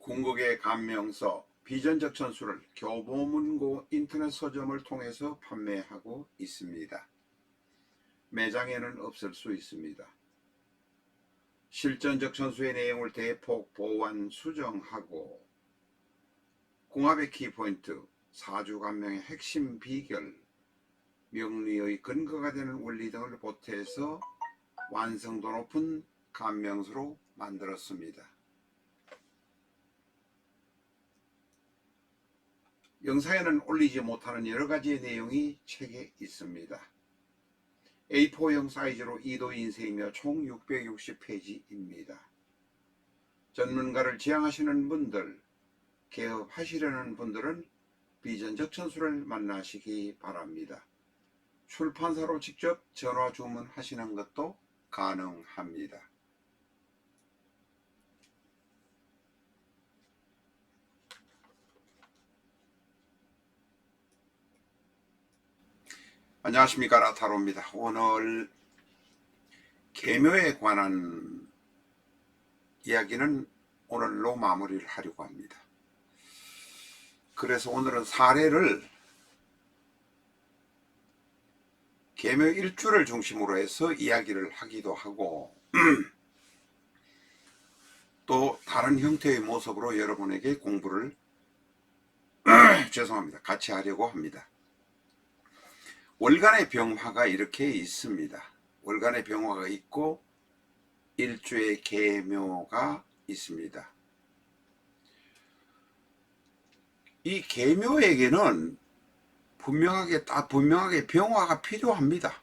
궁극의 감명서 비전적 전술을 교보문고 인터넷 서점을 통해서 판매하고 있습니다. 매장에는 없을 수 있습니다. 실전적 전수의 내용을 대폭 보완 수정하고 궁합의 키포인트, 사주 감명의 핵심 비결, 명리의 근거가 되는 원리 등을 보태서 완성도 높은 감명서로 만들었습니다. 영상에는 올리지 못하는 여러가지의 내용이 책에 있습니다. A4형 사이즈로 2도 인쇄이며 총 660페이지입니다. 전문가를 지향하시는 분들, 개업하시려는 분들은 비전적 전술을 만나시기 바랍니다. 출판사로 직접 전화 주문하시는 것도 가능합니다. 안녕하십니까, 라타로입니다. 오늘 계묘에 관한 이야기는 오늘로 마무리를 하려고 합니다. 그래서 오늘은 사례를 계묘 일주를 중심으로 해서 이야기를 하기도 하고 또 다른 형태의 모습으로 여러분에게 공부를 죄송합니다. 같이 하려고 합니다. 월간의 병화가 이렇게 있습니다. 월간의 병화가 있고 일주의 계묘가 있습니다. 이 계묘에게는 분명하게 병화가 필요합니다.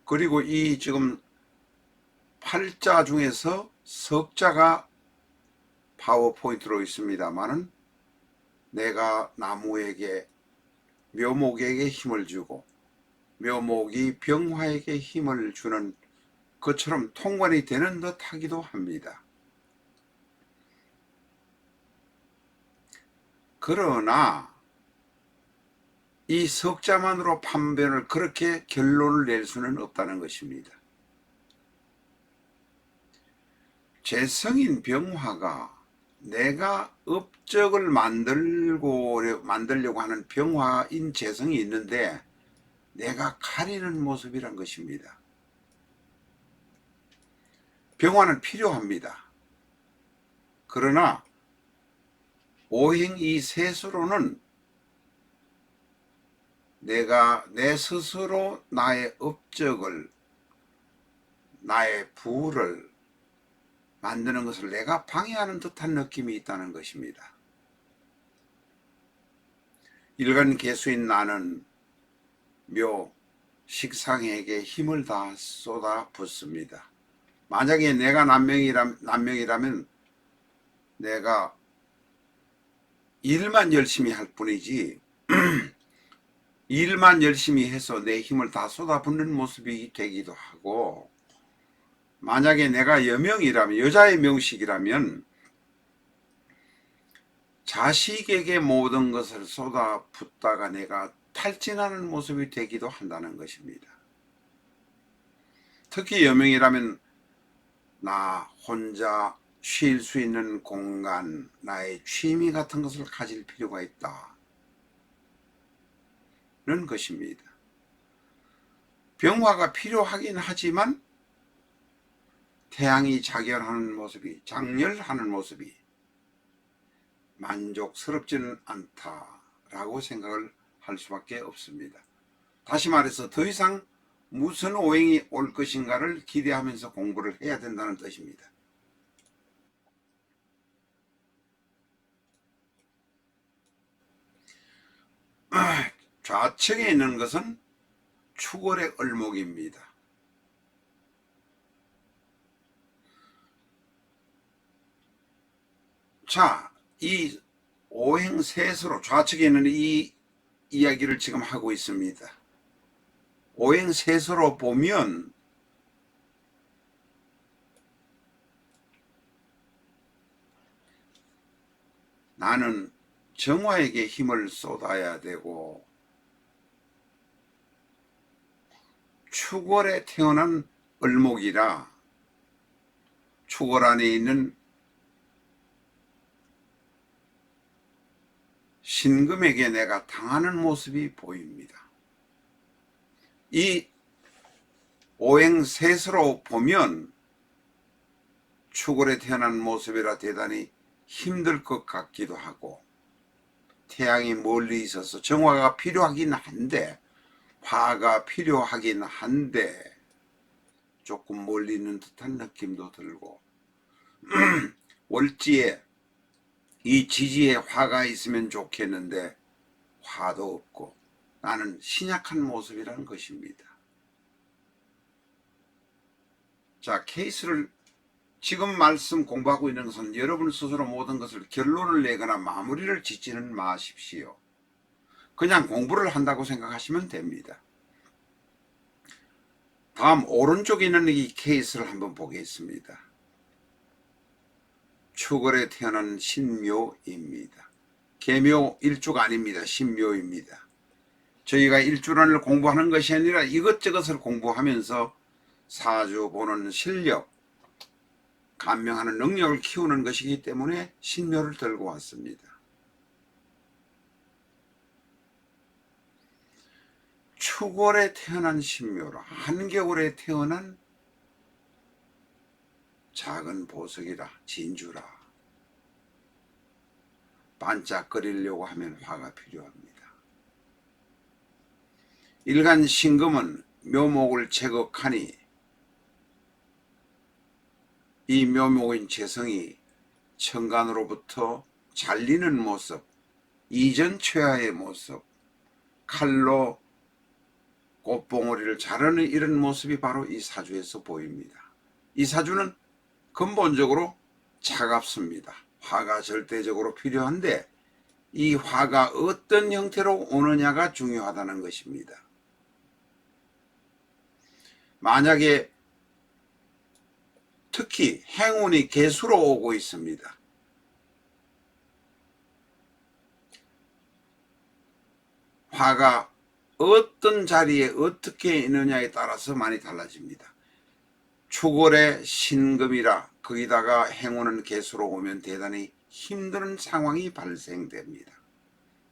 그리고 이 지금 팔자 중에서 석자가 파워포인트로 있습니다만은 내가 나무에게 묘목에게 힘을 주고 묘목이 병화에게 힘을 주는 것처럼 통관이 되는 듯 하기도 합니다. 그러나 이 석자만으로 판별을 그렇게 결론을 낼 수는 없다는 것입니다. 재성인 병화가 내가 업적을 만들려고 하는 병화인 재성이 있는데 내가 가리는 모습이란 것입니다. 병화는 필요합니다. 그러나 오행 이 셋으로는 내가 내 스스로 나의 업적을, 나의 부를 만드는 것을 내가 방해하는 듯한 느낌이 있다는 것입니다. 일간 개수인 나는 묘, 식상에게 힘을 다 쏟아 붓습니다. 만약에 내가 남명이라면 내가 일만 열심히 할 뿐이지 일만 열심히 해서 내 힘을 다 쏟아붓는 모습이 되기도 하고, 만약에 내가 여명이라면, 여자의 명식이라면 자식에게 모든 것을 쏟아붓다가 내가 탈진하는 모습이 되기도 한다는 것입니다. 특히 여명이라면 나 혼자 쉴 수 있는 공간, 나의 취미 같은 것을 가질 필요가 있다 는 것입니다. 병화가 필요하긴 하지만 태양이 장렬하는 모습이 만족스럽지는 않다라고 생각을 할 수밖에 없습니다. 다시 말해서 더 이상 무슨 오행이 올 것인가를 기대하면서 공부를 해야 된다는 뜻입니다. 좌측에 있는 것은 추월의 을목입니다. 자, 이 오행셋으로 좌측에 있는 이 이야기를 지금 하고 있습니다. 오행셋으로 보면 나는 정화에게 힘을 쏟아야 되고 축월에 태어난 을목이라 추골 안에 있는 신금에게 내가 당하는 모습이 보입니다. 이 오행셋으로 보면 추골에 태어난 모습이라 대단히 힘들 것 같기도 하고, 태양이 멀리 있어서 정화가 필요하긴 한데, 화가 필요하긴 한데 조금 멀리 있는 듯한 느낌도 들고, 월지에 이 지지에 화가 있으면 좋겠는데 화도 없고, 나는 신약한 모습이라는 것입니다. 자, 케이스를 지금 말씀 공부하고 있는 것은 여러분 스스로 모든 것을 결론을 내거나 마무리를 짓지는 마십시오. 그냥 공부를 한다고 생각하시면 됩니다. 다음 오른쪽에 있는 이 케이스를 한번 보겠습니다. 추골에 태어난 신묘입니다. 계묘 일주가 아닙니다. 신묘입니다. 저희가 일주란을 공부하는 것이 아니라 이것저것을 공부하면서 사주 보는 실력, 감명하는 능력을 키우는 것이기 때문에 신묘를 들고 왔습니다. 추골에 태어난 신묘라, 한겨울에 태어난 작은 보석이라, 진주라, 반짝거리려고 하면 화가 필요합니다. 일간 신금은 묘목을 제거하니 이 묘목인 재성이 천간으로부터 잘리는 모습, 이전 최하의 모습, 칼로 꽃봉오리를 자르는 이런 모습이 바로 이 사주에서 보입니다. 이 사주는 근본적으로 차갑습니다. 화가 절대적으로 필요한데 이 화가 어떤 형태로 오느냐가 중요하다는 것입니다. 만약에 특히 행운이 개수로 오고 있습니다. 화가 어떤 자리에 어떻게 있느냐에 따라서 많이 달라집니다. 추골의 신금이라 거기다가 행운은 개수로 오면 대단히 힘든 상황이 발생됩니다.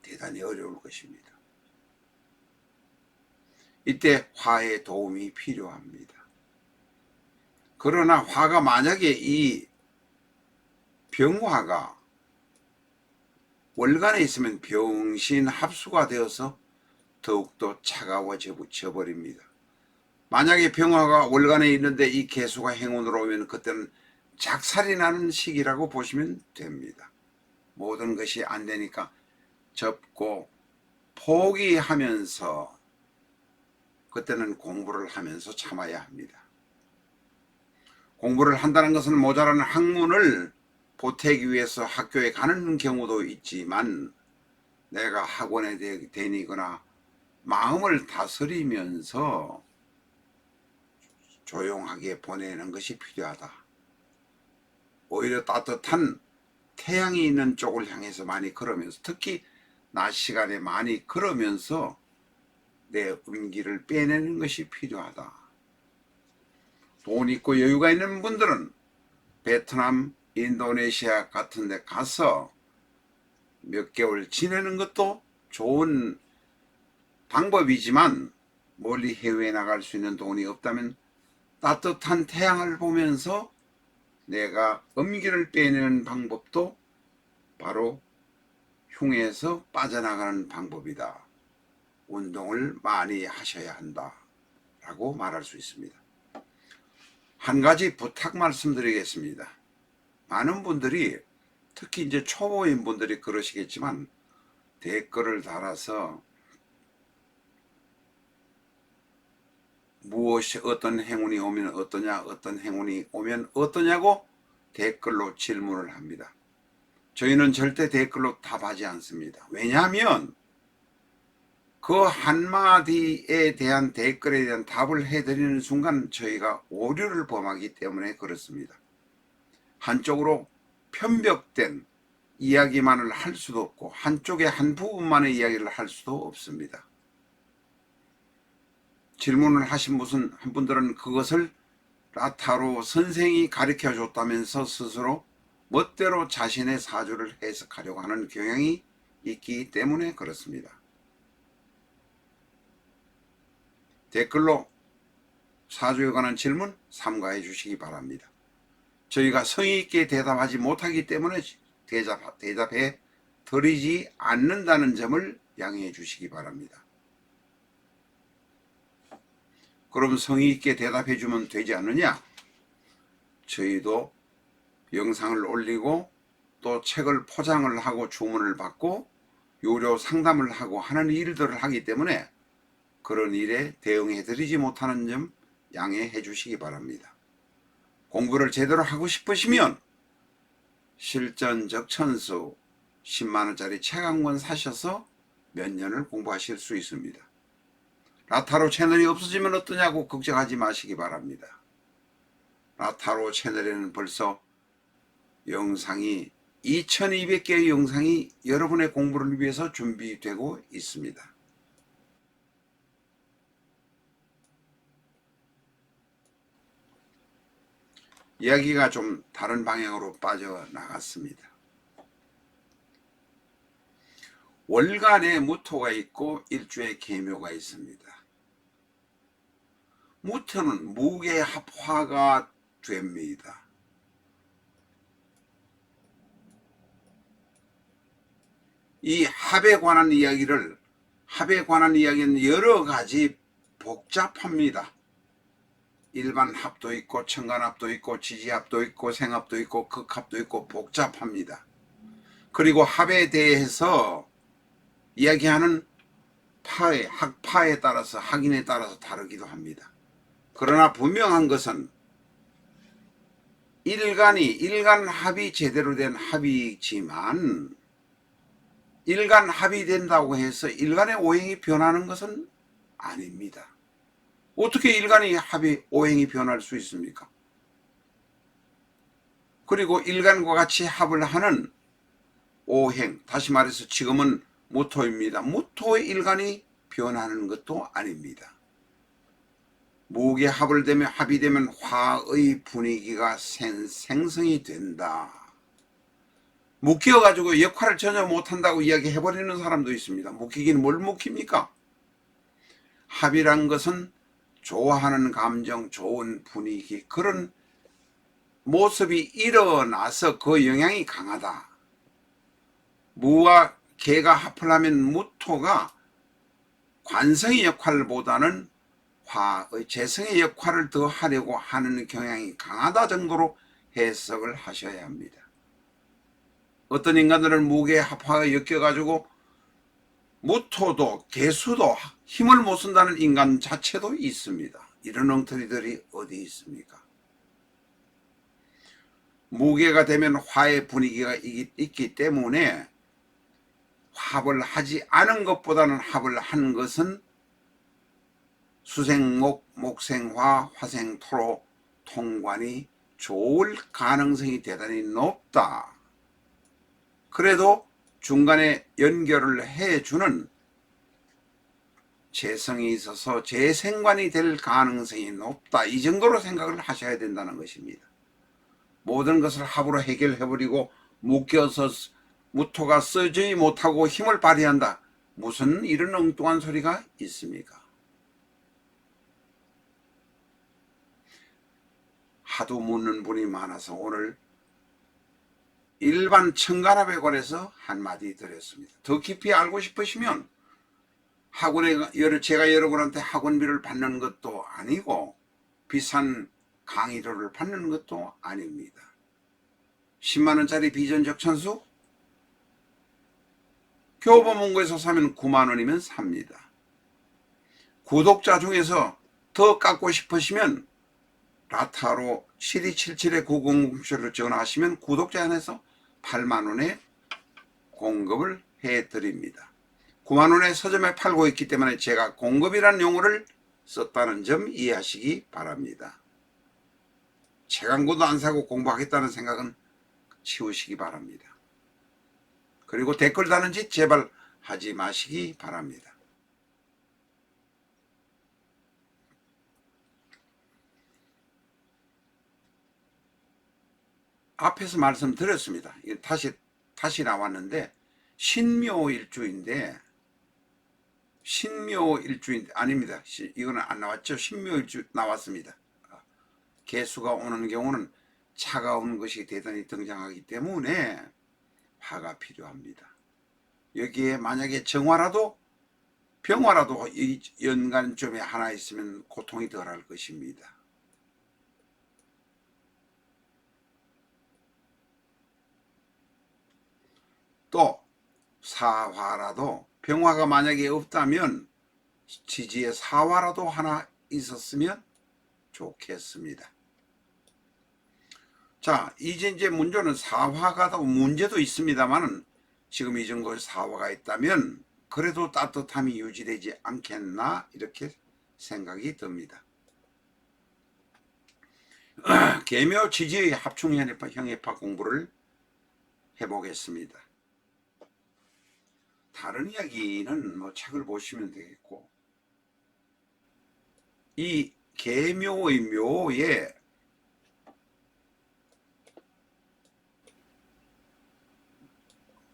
대단히 어려울 것입니다. 이때 화의 도움이 필요합니다. 그러나 화가 만약에 이 병화가 월간에 있으면 병신 합수가 되어서 더욱더 차가워져 버립니다. 만약에 병화가 월간에 있는데 이 개수가 행운으로 오면 그때는 작살이 나는 시기라고 보시면 됩니다. 모든 것이 안 되니까 접고 포기하면서 그때는 공부를 하면서 참아야 합니다. 공부를 한다는 것은 모자라는 학문을 보태기 위해서 학교에 가는 경우도 있지만 내가 학원에 다니거나 마음을 다스리면서 조용하게 보내는 것이 필요하다. 오히려 따뜻한 태양이 있는 쪽을 향해서 많이 걸으면서, 특히 낮 시간에 많이 걸으면서 내 운기를 빼내는 것이 필요하다. 돈 있고 여유가 있는 분들은 베트남, 인도네시아 같은 데 가서 몇 개월 지내는 것도 좋은 방법이지만, 멀리 해외에 나갈 수 있는 돈이 없다면 따뜻한 태양을 보면서 내가 음기를 빼내는 방법도 바로 흉에서 빠져나가는 방법이다. 운동을 많이 하셔야 한다 라고 말할 수 있습니다. 한 가지 부탁 말씀드리겠습니다. 많은 분들이, 특히 이제 초보인 분들이 그러시겠지만, 댓글을 달아서 무엇이 어떤 행운이 오면 어떠냐, 어떤 행운이 오면 어떠냐고 댓글로 질문을 합니다. 저희는 절대 댓글로 답하지 않습니다. 왜냐하면 그 한마디에 대한 댓글에 대한 답을 해드리는 순간 저희가 오류를 범하기 때문에 그렇습니다. 한쪽으로 편벽된 이야기만을 할 수도 없고 한쪽의 한 부분만의 이야기를 할 수도 없습니다. 질문을 하신 분들은 그것을 라타로 선생이 가르쳐 줬다면서 스스로 멋대로 자신의 사주를 해석하려고 하는 경향이 있기 때문에 그렇습니다. 댓글로 사주에 관한 질문 삼가해 주시기 바랍니다. 저희가 성의 있게 대답하지 못하기 때문에 대답해 드리지 않는다는 점을 양해해 주시기 바랍니다. 그럼 성의 있게 대답해 주면 되지 않느냐? 저희도 영상을 올리고 또 책을 포장을 하고 주문을 받고 유료 상담을 하고 하는 일들을 하기 때문에 그런 일에 대응해 드리지 못하는 점 양해해 주시기 바랍니다. 공부를 제대로 하고 싶으시면 실전적천수 10만원짜리 책 한 권 사셔서 몇 년을 공부하실 수 있습니다. 라타로 채널이 없어지면 어떠냐고 걱정하지 마시기 바랍니다. 라타로 채널에는 벌써 영상이 2200개의 영상이 여러분의 공부를 위해서 준비되고 있습니다. 이야기가 좀 다른 방향으로 빠져나갔습니다. 월간에 무토가 있고 일주에 계묘가 있습니다. 무토는 무게합화가 됩니다. 이 합에 관한 이야기는 여러 가지 복잡합니다. 일반 합도 있고 천간합도 있고 지지합도 있고 생합도 있고 극합도 있고 복잡합니다. 그리고 합에 대해서 이야기하는 학파에 따라서 학인에 따라서 다르기도 합니다. 그러나 분명한 것은 일간 합이 제대로 된 합이지만 일간 합이 된다고 해서 일간의 오행이 변하는 것은 아닙니다. 어떻게 일간의 오행이 변할 수 있습니까? 그리고 일간과 같이 합을 하는 오행, 다시 말해서 지금은 무토입니다. 무토의 일간이 변하는 것도 아닙니다. 무게합을 되면 합이 되면 화의 분위기가 생성이 된다. 묶여가지고 역할을 전혀 못한다고 이야기해버리는 사람도 있습니다. 묶이긴 뭘 묶입니까? 합이란 것은 좋아하는 감정, 좋은 분위기, 그런 모습이 일어나서 그 영향이 강하다. 무와 개가 합을 하면 무토가 관성의 역할보다는 화의 재성의 역할을 더 하려고 하는 경향이 강하다 정도로 해석을 하셔야 합니다. 어떤 인간들은 무게 합화가 엮여가지고 무토도 개수도 힘을 못 쓴다는 인간 자체도 있습니다. 이런 엉터리들이 어디 있습니까? 무게가 되면 화의 분위기가 있기 때문에 합을 하지 않은 것보다는 합을 한 것은 수생목, 목생화, 화생토로 통관이 좋을 가능성이 대단히 높다. 그래도 중간에 연결을 해주는 재성이 있어서 재생관이 될 가능성이 높다. 이 정도로 생각을 하셔야 된다는 것입니다. 모든 것을 합으로 해결해버리고 묶여서 무토가 쓰지 못하고 힘을 발휘한다. 무슨 이런 엉뚱한 소리가 있습니까? 하도 묻는 분이 많아서 오늘 일반 천간합에 관해서 한마디 드렸습니다. 더 깊이 알고 싶으시면 제가 여러분한테 학원비를 받는 것도 아니고 비싼 강의료를 받는 것도 아닙니다. 10만원짜리 비전적천수 교보문고에서 사면 9만원이면 삽니다. 구독자 중에서 더 깎고 싶으시면 라타로 7277-9007로 전화하시면 구독자 안에서 8만원에 공급을 해드립니다. 9만원에 서점에 팔고 있기 때문에 제가 공급이라는 용어를 썼다는 점 이해하시기 바랍니다. 책 한 권도 안 사고 공부하겠다는 생각은 치우시기 바랍니다. 그리고 댓글 다는 짓 제발 하지 마시기 바랍니다. 앞에서 말씀드렸습니다. 다시 나왔는데 신묘일주인데 아닙니다. 이거는 안 나왔죠. 신묘일주 나왔습니다. 개수가 오는 경우는 차가운 것이 대단히 등장하기 때문에 화가 필요합니다. 여기에 만약에 정화라도 병화라도 이 연간점에 하나 있으면 고통이 덜할 것입니다. 또 사화라도 병화가 만약에 없다면 지지에 사화라도 하나 있었으면 좋겠습니다. 자, 이제 문제는 사화가 문제도 있습니다만 지금 이 정도 사화가 있다면 그래도 따뜻함이 유지되지 않겠나 이렇게 생각이 듭니다. 계묘 지지의 합충 형해파 공부를 해보겠습니다. 다른 이야기는 뭐 책을 보시면 되겠고, 이 계묘의 묘에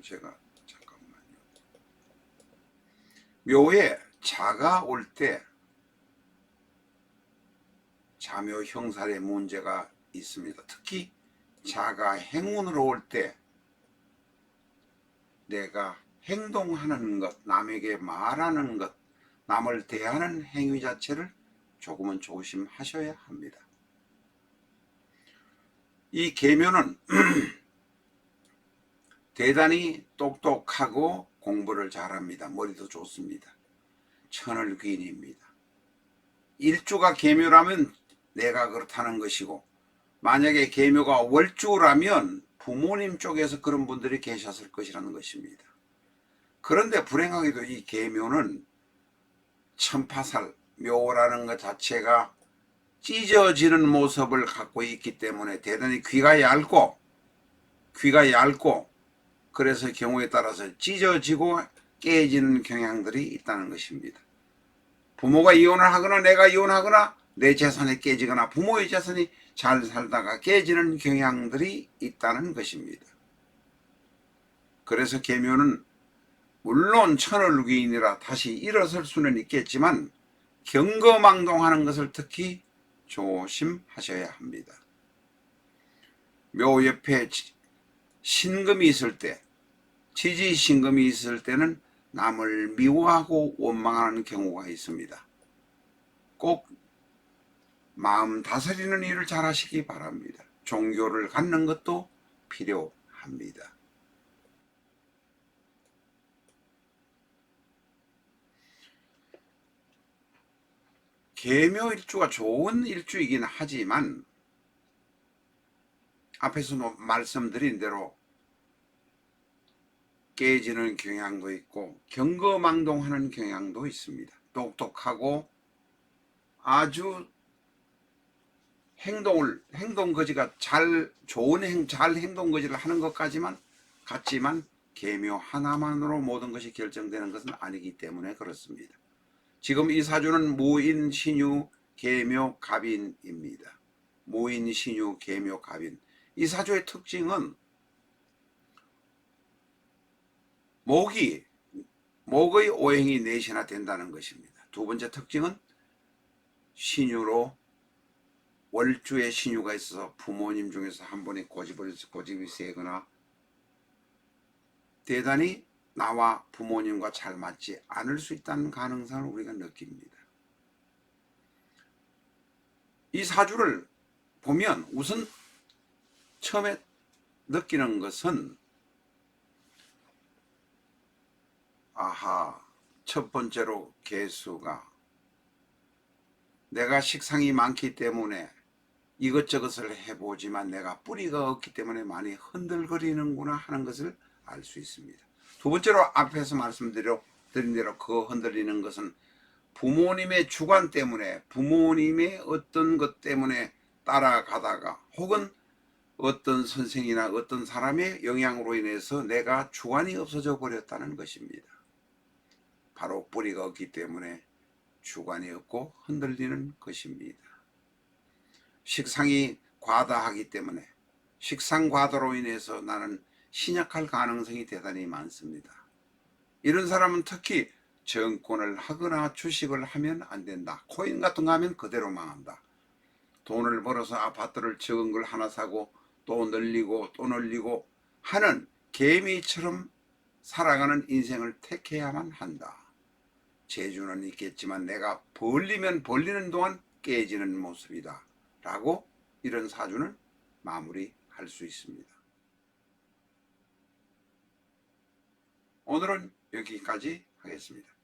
잠깐만요. 묘에 자가 올 때 자묘 형살의 문제가 있습니다. 특히 자가 행운으로 올 때 내가 행동하는 것, 남에게 말하는 것, 남을 대하는 행위 자체를 조금은 조심하셔야 합니다. 이 계묘는 대단히 똑똑하고 공부를 잘합니다. 머리도 좋습니다. 천을귀인입니다. 일주가 계묘라면 내가 그렇다는 것이고, 만약에 계묘가 월주라면 부모님 쪽에서 그런 분들이 계셨을 것이라는 것입니다. 그런데 불행하게도 이 계묘는 천파살, 묘라는 것 자체가 찢어지는 모습을 갖고 있기 때문에 대단히 귀가 얇고 그래서 경우에 따라서 찢어지고 깨지는 경향들이 있다는 것입니다. 부모가 이혼을 하거나 내가 이혼하거나 내 재산이 깨지거나 부모의 재산이 잘 살다가 깨지는 경향들이 있다는 것입니다. 그래서 계묘는 물론 천을귀인이라 다시 일어설 수는 있겠지만 경거망동하는 것을 특히 조심하셔야 합니다. 묘 옆에 신금이 있을 때, 지지 신금이 있을 때는 남을 미워하고 원망하는 경우가 있습니다. 꼭 마음 다스리는 일을 잘 하시기 바랍니다. 종교를 갖는 것도 필요합니다. 계묘일주가 좋은 일주이긴 하지만 앞에서 말씀드린 대로 깨지는 경향도 있고 경거망동하는 경향도 있습니다. 똑똑하고 아주 행동거지가 잘 행동거지를 하는 것까지만 같지만 계묘 하나만으로 모든 것이 결정되는 것은 아니기 때문에 그렇습니다. 지금 이 사주는 무인, 신유, 계묘, 갑인입니다. 무인, 신유, 계묘, 갑인. 이 사주의 특징은 목의 오행이 넷이나 된다는 것입니다. 두 번째 특징은 신유로 월주에 신유가 있어서 부모님 중에서 한 분이 고집이 세거나 대단히 나와 부모님과 잘 맞지 않을 수 있다는 가능성을 우리가 느낍니다. 이 사주를 보면 우선 처음에 느끼는 것은 첫 번째로 개수가 내가 식상이 많기 때문에 이것저것을 해보지만 내가 뿌리가 없기 때문에 많이 흔들거리는구나 하는 것을 알 수 있습니다. 두 번째로 앞에서 말씀드린 대로 그 흔들리는 것은 부모님의 주관 때문에 부모님의 어떤 것 때문에 따라가다가 혹은 어떤 선생이나 어떤 사람의 영향으로 인해서 내가 주관이 없어져 버렸다는 것입니다. 바로 뿌리가 없기 때문에 주관이 없고 흔들리는 것입니다. 식상이 과다하기 때문에 식상 과다로 인해서 나는 신약할 가능성이 대단히 많습니다. 이런 사람은 특히 정권을 하거나 주식을 하면 안 된다. 코인 같은 거 하면 그대로 망한다. 돈을 벌어서 아파트를 적은 걸 하나 사고 또 늘리고 또 늘리고 하는 개미처럼 살아가는 인생을 택해야만 한다. 재주는 있겠지만 내가 벌리면 벌리는 동안 깨지는 모습이다. 라고 이런 사주는 마무리할 수 있습니다. 오늘은 여기까지 하겠습니다.